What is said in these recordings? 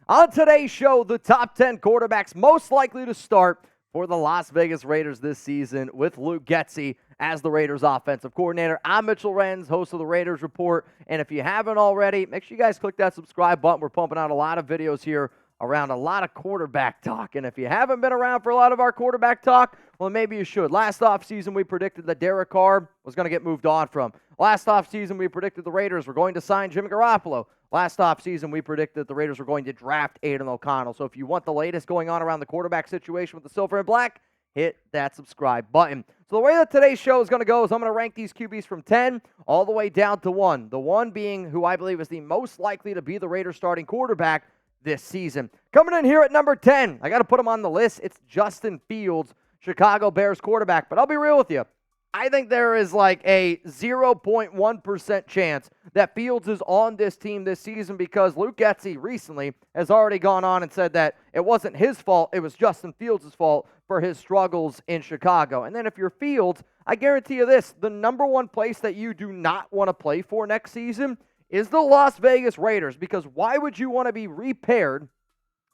On today's show, the top 10 quarterbacks most likely to start for the Las Vegas Raiders this season with Luke Getsy as the Raiders offensive coordinator. I'm Mitchell Renz, host of the Raiders Report, and if you haven't already, make sure you guys click that subscribe button. We're pumping out a lot of videos here around a lot of quarterback talk, and if you haven't been around for a lot of our quarterback talk, well, maybe you should. Last offseason, we predicted that Derek Carr was going to get moved on from. Last offseason, we predicted the Raiders were going to sign Jimmy Garoppolo. Last offseason, we predicted the Raiders were going to draft Aidan O'Connell. So if you want the latest going on around the quarterback situation with the silver and black, hit that subscribe button. So the way that today's show is going to go is I'm going to rank these QBs from 10 all the way down to 1. The 1 being who I believe is the most likely to be the Raiders starting quarterback this season. Coming in here at number 10, I got to put him on the list. It's Justin Fields, Chicago Bears quarterback. But I'll be real with you. I think there is like a 0.1% chance that Fields is on this team this season because Luke Getsy recently has already gone on and said that it wasn't his fault, it was Justin Fields' fault for his struggles in Chicago. And then if you're Fields, I guarantee you this, the number one place that you do not want to play for next season is the Las Vegas Raiders, because why would you want to be repaired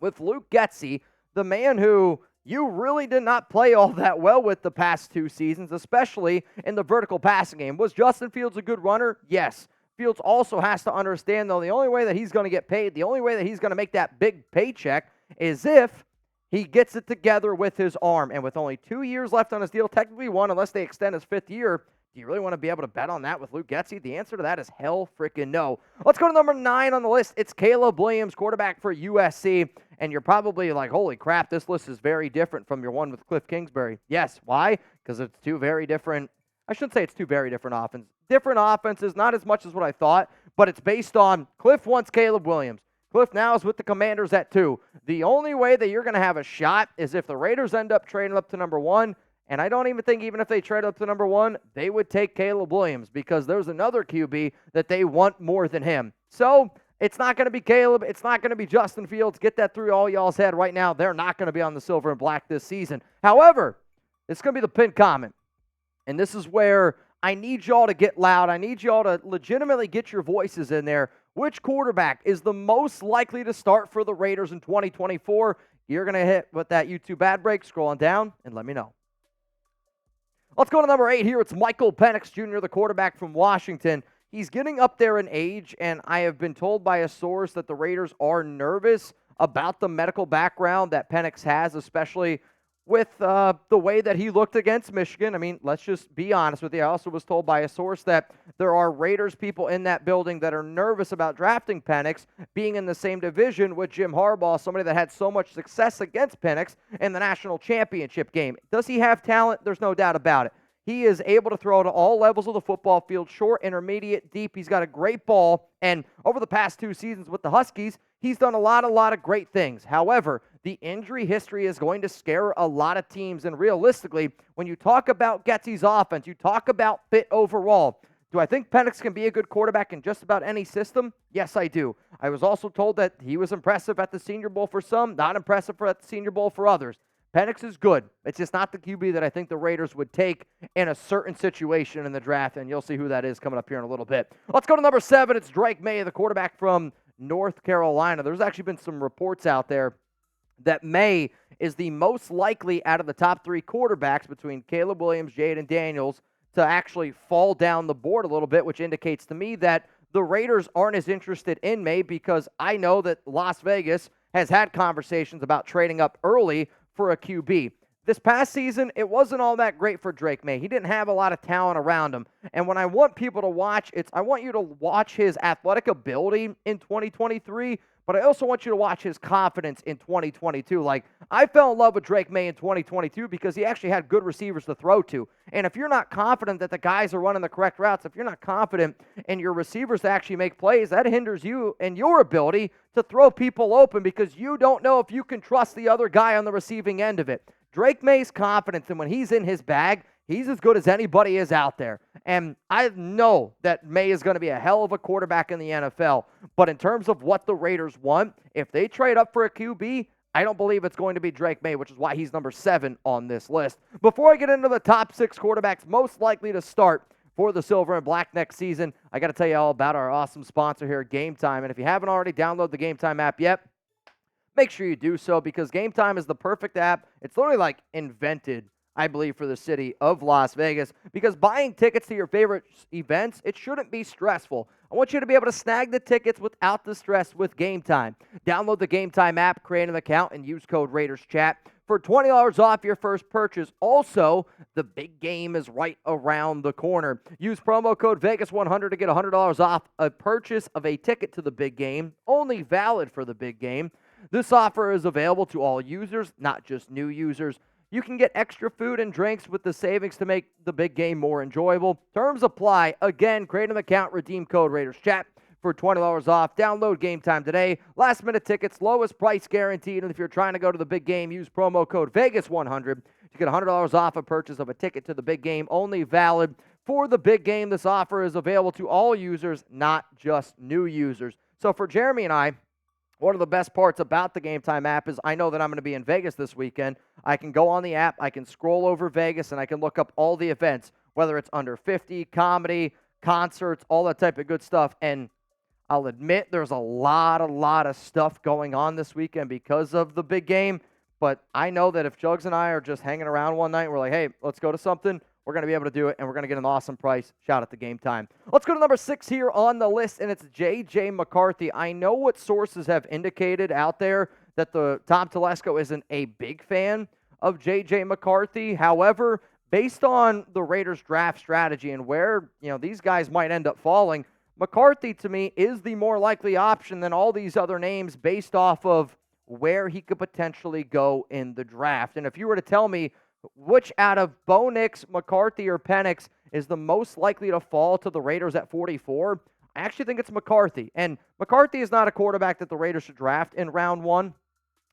with Luke Getsy, the man who you really did not play all that well with the past 2 seasons, especially in the vertical passing game? Was Justin Fields a good runner? Yes. Fields also has to understand, though, the only way that he's going to get paid, the only way that he's going to make that big paycheck is if he gets it together with his arm. And with only 2 years left on his deal, technically 1 unless they extend his 5th year, do you really want to be able to bet on that with Luke Getsy? The answer to that is hell freaking no. Let's go to number 9 on the list. It's Caleb Williams, quarterback for USC. And you're probably like, holy crap, this list is very different from your one with Kliff Kingsbury. Yes. Why? Because it's two very different. I shouldn't say it's two very different offenses. Different offenses, not as much as what I thought, but it's based on Kliff wants Caleb Williams. Kliff now is with the Commanders at 2. The only way that you're going to have a shot is if the Raiders end up trading up to number 1. And I don't even think even if they trade up to number 1, they would take Caleb Williams because there's another QB that they want more than him. So it's not going to be Caleb. It's not going to be Justin Fields. Get that through all y'all's head right now. They're not going to be on the silver and black this season. However, it's going to be the pinned comment. And this is where I need y'all to get loud. I need y'all to legitimately get your voices in there. Which quarterback is the most likely to start for the Raiders in 2024? You're going to hit with that YouTube ad break, scrolling down, and let me know. Let's go to number 8 here. It's Michael Penix Jr., the quarterback from Washington. He's getting up there in age, and I have been told by a source that the Raiders are nervous about the medical background that Penix has, especially with the way that he looked against Michigan. I mean, let's just be honest with you. I also was told by a source that there are Raiders people in that building that are nervous about drafting Penix, being in the same division with Jim Harbaugh, somebody that had so much success against Penix in the national championship game. Does he have talent? There's no doubt about it. He is able to throw to all levels of the football field, short, intermediate, deep. He's got a great ball, and over the past 2 seasons with the Huskies, he's done a lot of great things. However, the injury history is going to scare a lot of teams, and realistically, when you talk about Getsy's offense, you talk about fit overall. Do I think Penix can be a good quarterback in just about any system? Yes, I do. I was also told that he was impressive at the Senior Bowl for some, not impressive at the Senior Bowl for others. Penix is good. It's just not the QB that I think the Raiders would take in a certain situation in the draft, and you'll see who that is coming up here in a little bit. Let's go to number 7. It's Drake May, the quarterback from North Carolina. There's actually been some reports out there that May is the most likely out of the top 3 quarterbacks between Caleb Williams, Jayden Daniels to actually fall down the board a little bit, which indicates to me that the Raiders aren't as interested in May because I know that Las Vegas has had conversations about trading up early for a QB. This past season, it wasn't all that great for Drake May. He didn't have a lot of talent around him. And when I want people to watch, I want you to watch his athletic ability in 2023, but I also want you to watch his confidence in 2022. Like, I fell in love with Drake May in 2022 because he actually had good receivers to throw to. And if you're not confident that the guys are running the correct routes, if you're not confident in your receivers to actually make plays, that hinders you and your ability to throw people open because you don't know if you can trust the other guy on the receiving end of it. Drake May's confidence, and when he's in his bag, he's as good as anybody is out there. And I know that May is going to be a hell of a quarterback in the NFL. But in terms of what the Raiders want, if they trade up for a QB, I don't believe it's going to be Drake May, which is why he's number 7 on this list. Before I get into the top 6 quarterbacks most likely to start for the Silver and Black next season, I got to tell you all about our awesome sponsor here, Game Time. And if you haven't already downloaded the Game Time app yet, make sure you do so because Game Time is the perfect app. It's literally like invented, I believe, for the city of Las Vegas because buying tickets to your favorite events, it shouldn't be stressful. I want you to be able to snag the tickets without the stress with Game Time. Download the Game Time app, create an account, and use code RaidersChat for $20 off your first purchase. Also, the big game is right around the corner. Use promo code Vegas100 to get $100 off a purchase of a ticket to the big game, only valid for the big game. This offer is available to all users, not just new users. You can get extra food and drinks with the savings to make the big game more enjoyable. Terms apply. Again, create an account, redeem code RaidersChat for $20 off. Download Game Time today. Last minute tickets, lowest price guaranteed. And if you're trying to go to the big game, use promo code Vegas100 to get $100 off a purchase of a ticket to the big game. Only valid for the big game. This offer is available to all users, not just new users. So for Jeremy and I, one of the best parts about the Game Time app is I know that I'm going to be in Vegas this weekend. I can go on the app, I can scroll over Vegas, and I can look up all the events, whether it's under 50, comedy, concerts, all that type of good stuff. And I'll admit there's a lot of stuff going on this weekend because of the big game. But I know that if Jugs and I are just hanging around one night and we're like, hey, let's go to something, we're going to be able to do it, and we're going to get an awesome price. Shout out to Game Time. Let's go to number 6 here on the list, and it's J.J. McCarthy. I know what sources have indicated out there that the Tom Telesco isn't a big fan of J.J. McCarthy. However, based on the Raiders draft strategy and where these guys might end up falling, McCarthy, to me, is the more likely option than all these other names based off of where he could potentially go in the draft. And if you were to tell me which out of Bo Nix, McCarthy, or Penix is the most likely to fall to the Raiders at 44, I actually think it's McCarthy. And McCarthy is not a quarterback that the Raiders should draft in round 1.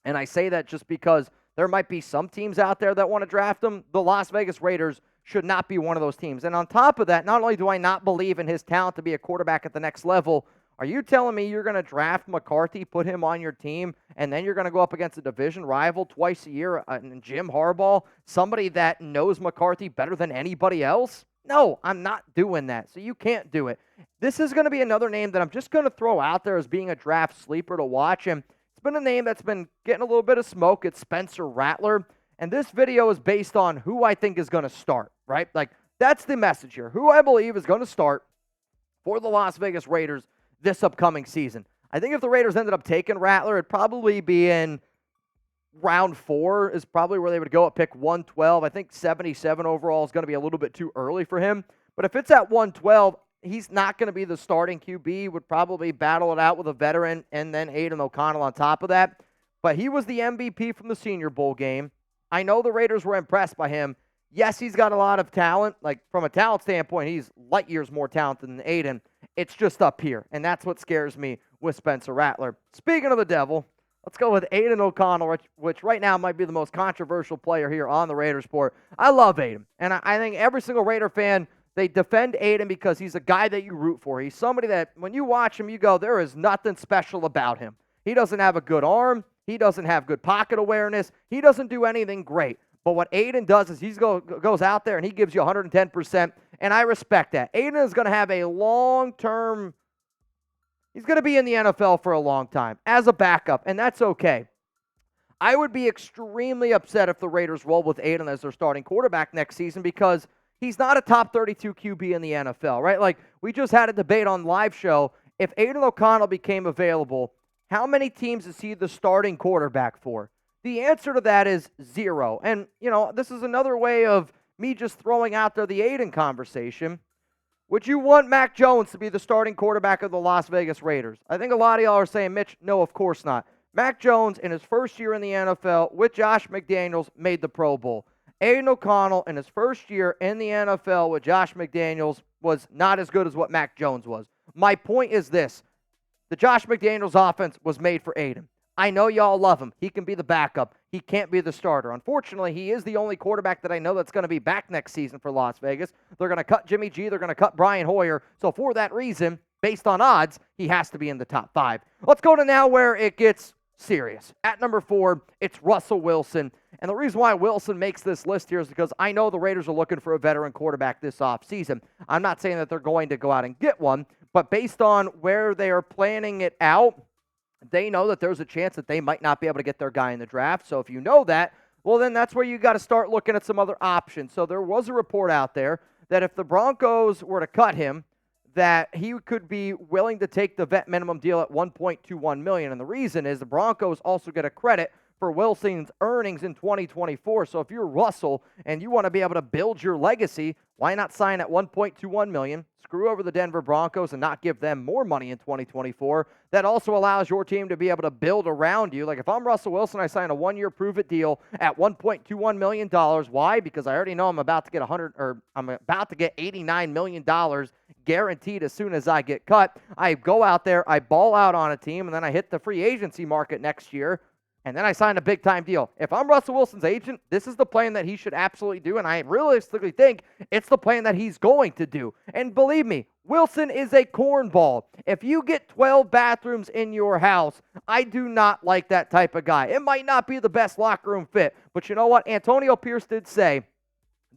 And I say that just because there might be some teams out there that want to draft him. The Las Vegas Raiders should not be one of those teams. And on top of that, not only do I not believe in his talent to be a quarterback at the next level, are you telling me you're going to draft McCarthy, put him on your team, and then you're going to go up against a division rival twice a year, Jim Harbaugh, somebody that knows McCarthy better than anybody else? No, I'm not doing that, so you can't do it. This is going to be another name that I'm just going to throw out there as being a draft sleeper to watch, and it's been a name that's been getting a little bit of smoke. It's Spencer Rattler, and this video is based on who I think is going to start, right? Like, that's the message here. Who I believe is going to start for the Las Vegas Raiders this upcoming season. I think if the Raiders ended up taking Rattler, it'd probably be in round 4 is probably where they would go at pick 112. I think 77 overall is going to be a little bit too early for him. But if it's at 112, he's not going to be the starting QB. Would probably battle it out with a veteran and then Aidan O'Connell on top of that. But he was the MVP from the Senior Bowl game. I know the Raiders were impressed by him. Yes, he's got a lot of talent. Like, from a talent standpoint, he's light years more talented than Aidan. It's just up here, and that's what scares me with Spencer Rattler. Speaking of the devil, let's go with Aidan O'Connell, which right now might be the most controversial player here on the Raiders Report. I love Aidan, and I think every single Raider fan, they defend Aidan because he's a guy that you root for. He's somebody that when you watch him, you go, there is nothing special about him. He doesn't have a good arm. He doesn't have good pocket awareness. He doesn't do anything great. But what Aidan does is he goes out there and he gives you 110%, and I respect that. Aidan is going to have a long-term – he's going to be in the NFL for a long time as a backup, and that's okay. I would be extremely upset if the Raiders roll with Aidan as their starting quarterback next season because he's not a top 32 QB in the NFL, right? Like, we just had a debate on live show. If Aidan O'Connell became available, how many teams is he the starting quarterback for? The answer to that is 0. And, this is another way of me just throwing out there the Aidan conversation. Would you want Mac Jones to be the starting quarterback of the Las Vegas Raiders? I think a lot of y'all are saying, Mitch, no, of course not. Mac Jones, in his first year in the NFL with Josh McDaniels, made the Pro Bowl. Aidan O'Connell, in his first year in the NFL with Josh McDaniels, was not as good as what Mac Jones was. My point is this. The Josh McDaniels offense was made for Aidan. I know y'all love him. He can be the backup. He can't be the starter. Unfortunately, he is the only quarterback that I know that's going to be back next season for Las Vegas. They're going to cut Jimmy G. They're going to cut Brian Hoyer. So for that reason, based on odds, he has to be in the top 5. Let's go to now where it gets serious. At number 4, it's Russell Wilson. And the reason why Wilson makes this list here is because I know the Raiders are looking for a veteran quarterback this offseason. I'm not saying that they're going to go out and get one, but based on where they are planning it out, they know that there's a chance that they might not be able to get their guy in the draft. So if you know that, well, then that's where you got to start looking at some other options. So there was a report out there that if the Broncos were to cut him, that he could be willing to take the vet minimum deal at $1.21 million. And the reason is the Broncos also get a credit for Wilson's earnings in 2024. So if you're Russell and you want to be able to build your legacy, why not sign at $1.21 million, screw over the Denver Broncos and not give them more money in 2024? That also allows your team to be able to build around you. Like if I'm Russell Wilson, I sign a 1-year prove-it deal at $1.21 million. Why? Because I already know I'm about to get $89 million guaranteed as soon as I get cut. I go out there, I ball out on a team, and then I hit the free agency market next year. And then I signed a big-time deal. If I'm Russell Wilson's agent, this is the plan that he should absolutely do, and I realistically think it's the plan that he's going to do. And believe me, Wilson is a cornball. If you get 12 bathrooms in your house, I do not like that type of guy. It might not be the best locker room fit, but you know what? Antonio Pierce did say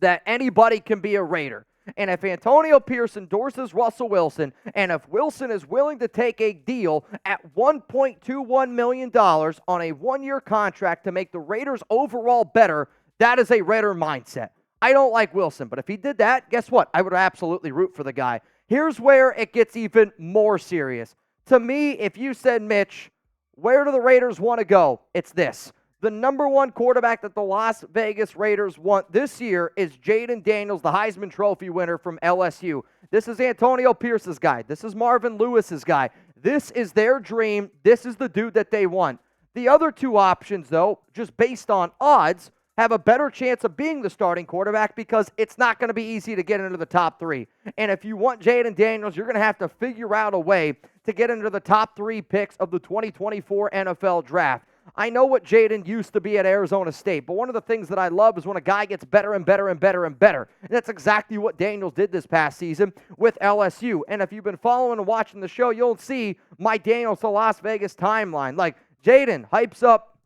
that anybody can be a Raider. And if Antonio Pierce endorses Russell Wilson, and if Wilson is willing to take a deal at $1.21 million on a 1-year contract to make the Raiders overall better, that is a Raider mindset. I don't like Wilson, but if he did that, guess what? I would absolutely root for the guy. Here's where it gets even more serious. To me, if you said, Mitch, where do the Raiders want to go? It's this. The number one quarterback that the Las Vegas Raiders want this year is Jayden Daniels, the Heisman Trophy winner from LSU. This is Antonio Pierce's guy. This is Marvin Lewis's guy. This is their dream. This is the dude that they want. The other two options, though, just based on odds, have a better chance of being the starting quarterback because it's not going to be easy to get into the top 3. And if you want Jayden Daniels, you're going to have to figure out a way to get into the top 3 picks of the 2024 NFL Draft. I know what Jayden used to be at Arizona State, but one of the things that I love is when a guy gets better and better and better and better. And that's exactly what Daniels did this past season with LSU. And if you've been following and watching the show, you'll see my Daniels to Las Vegas timeline. Like, Jayden hypes up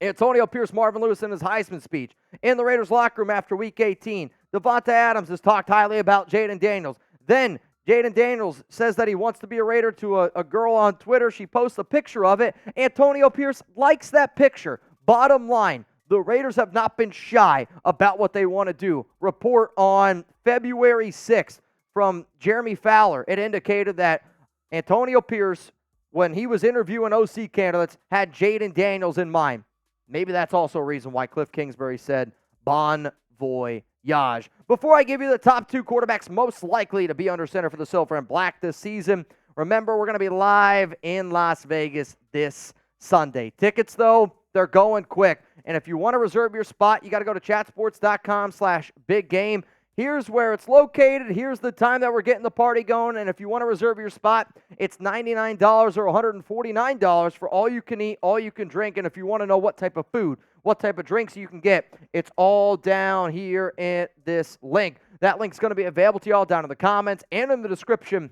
Antonio Pierce, Marvin Lewis in his Heisman speech. In the Raiders locker room after Week 18, Devonta Adams has talked highly about Jayden Daniels. Then Jayden Daniels says that he wants to be a Raider to a girl on Twitter. She posts a picture of it. Antonio Pierce likes that picture. Bottom line, the Raiders have not been shy about what they want to do. Report on February 6th from Jeremy Fowler. It indicated that Antonio Pierce, when he was interviewing OC candidates, had Jayden Daniels in mind. Maybe that's also a reason why Kliff Kingsbury said bon voyage. Before I give you the top 2 quarterbacks most likely to be under center for the Silver and Black this season, remember we're going to be live in Las Vegas this Sunday. Tickets, though, they're going quick. And if you want to reserve your spot, you got to go to chatsports.com/biggame. Here's where it's located. Here's the time that we're getting the party going. And if you want to reserve your spot, it's $99 or $149 for all you can eat, all you can drink. And if you want to know what type of food, what type of drinks you can get, it's all down here in this link. That link's going to be available to y'all down in the comments and in the description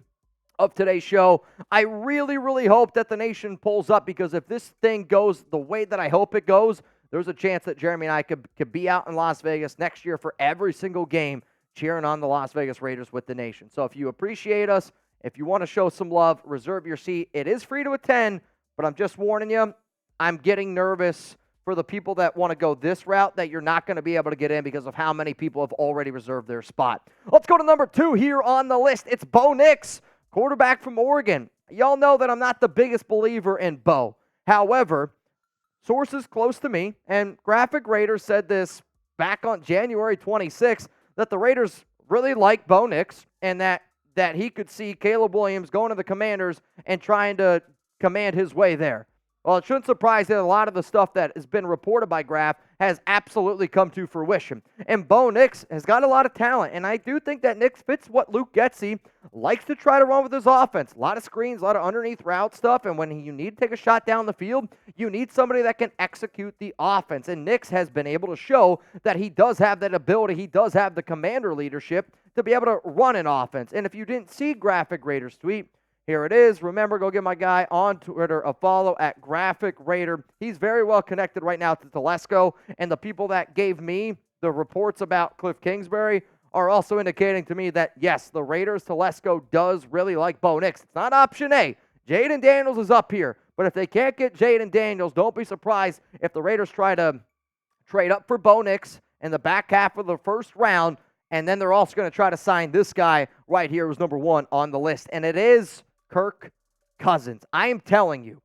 of today's show. I really, really hope that the nation pulls up, because if this thing goes the way that I hope it goes, there's a chance that Jeremy and I could be out in Las Vegas next year for every single game cheering on the Las Vegas Raiders with the nation. So if you appreciate us, if you want to show some love, reserve your seat. It is free to attend, but I'm just warning you, I'm getting nervous for the people that want to go this route that you're not going to be able to get in because of how many people have already reserved their spot. Let's go to number 2 here on the list. It's Bo Nix, quarterback from Oregon. Y'all know that I'm not the biggest believer in Bo. However, sources close to me and Graphic Raiders said this back on January 26th, that the Raiders really like Bo Nix and that he could see Caleb Williams going to the Commanders and trying to command his way there. Well, it shouldn't surprise that a lot of the stuff that has been reported by Graph has absolutely come to fruition. And Bo Nix has got a lot of talent, and I do think that Nix fits what Luke Getsy likes to try to run with his offense. A lot of screens, a lot of underneath route stuff, and when you need to take a shot down the field, you need somebody that can execute the offense. And Nix has been able to show that he does have that ability. He does have the commander leadership to be able to run an offense. And if you didn't see Graphic Raiders tweet, here it is. Remember, go give my guy on Twitter a follow at Graphic Raider. He's very well connected right now to Telesco, and the people that gave me the reports about Kliff Kingsbury are also indicating to me that, yes, the Raiders, Telesco does really like Bo Nix. It's not option A. Jayden Daniels is up here, but if they can't get Jayden Daniels, don't be surprised if the Raiders try to trade up for Bo Nix in the back half of the first round, and then they're also going to try to sign this guy right here who's number 1 on the list, and it is Kirk Cousins. I am telling you,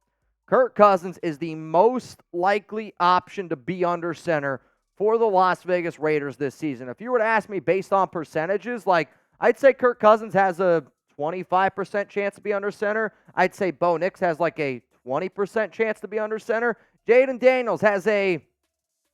Kirk Cousins is the most likely option to be under center for the Las Vegas Raiders this season. If you were to ask me based on percentages, like I'd say Kirk Cousins has a 25% chance to be under center. I'd say Bo Nix has like a 20% chance to be under center. Jayden Daniels has a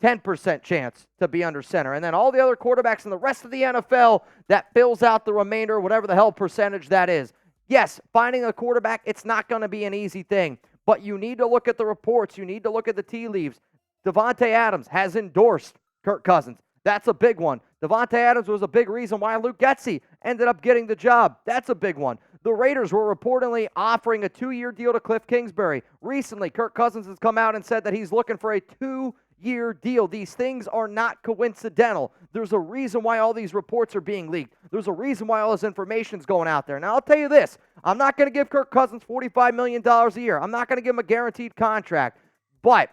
10% chance to be under center. And then all the other quarterbacks in the rest of the NFL, that fills out the remainder, whatever the hell percentage that is. Yes, finding a quarterback, it's not going to be an easy thing, but you need to look at the reports. You need to look at the tea leaves. Davante Adams has endorsed Kirk Cousins. That's a big one. Davante Adams was a big reason why Luke Getsy ended up getting the job. That's a big one. The Raiders were reportedly offering a 2-year deal to Kliff Kingsbury. Recently, Kirk Cousins has come out and said that he's looking for a 2-year deal. These things are not coincidental. There's a reason why all these reports are being leaked. There's a reason why all this information's going out there. Now, I'll tell you this. I'm not going to give Kirk Cousins $45 million a year. I'm not going to give him a guaranteed contract. But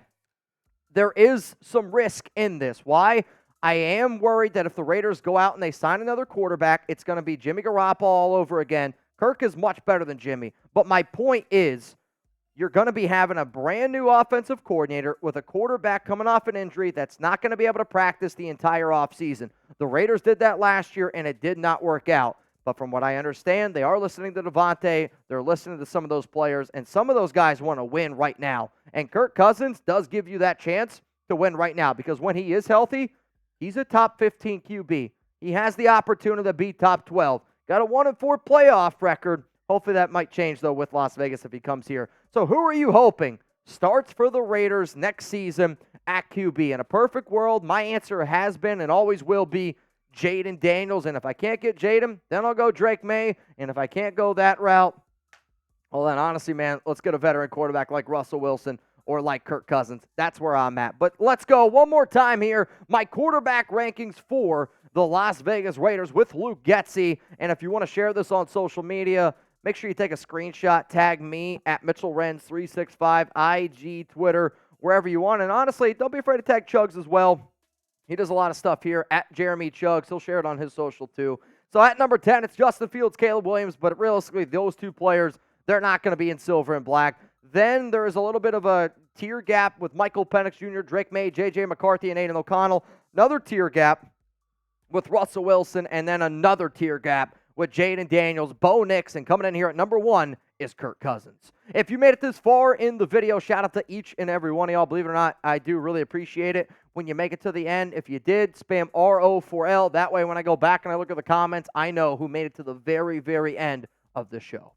there is some risk in this. Why? I am worried that if the Raiders go out and they sign another quarterback, it's going to be Jimmy Garoppolo all over again. Kirk is much better than Jimmy. But my point is, you're going to be having a brand new offensive coordinator with a quarterback coming off an injury that's not going to be able to practice the entire offseason. The Raiders did that last year, and it did not work out. But from what I understand, they are listening to Davante. They're listening to some of those players, and some of those guys want to win right now. And Kirk Cousins does give you that chance to win right now because when he is healthy, he's a top 15 QB. He has the opportunity to be top 12. Got a 1-4 playoff record. Hopefully that might change, though, with Las Vegas if he comes here. So who are you hoping starts for the Raiders next season at QB? In a perfect world, my answer has been and always will be Jayden Daniels. And if I can't get Jayden, then I'll go Drake May. And if I can't go that route, well, then honestly, man, let's get a veteran quarterback like Russell Wilson or like Kirk Cousins. That's where I'm at. But let's go one more time here. My quarterback rankings for the Las Vegas Raiders with Luke Getsy. And if you want to share this on social media, make sure you take a screenshot, tag me at Mitchell Renz 365, IG, Twitter, wherever you want. And honestly, don't be afraid to tag Chugs as well. He does a lot of stuff here at Jeremy Chugs. He'll share it on his social too. So at number 10, it's Justin Fields, Caleb Williams. But realistically, those two players, they're not going to be in silver and black. Then there is a little bit of a tier gap with Michael Penix Jr., Drake May, J.J. McCarthy, and Aidan O'Connell. Another tier gap with Russell Wilson, and then another tier gap with Jayden Daniels, Bo Nix, and coming in here at number 1 is Kirk Cousins. If you made it this far in the video, shout out to each and every one of y'all. Believe it or not, I do really appreciate it when you make it to the end. If you did, spam RO4L. That way when I go back and I look at the comments, I know who made it to the very, very end of the show.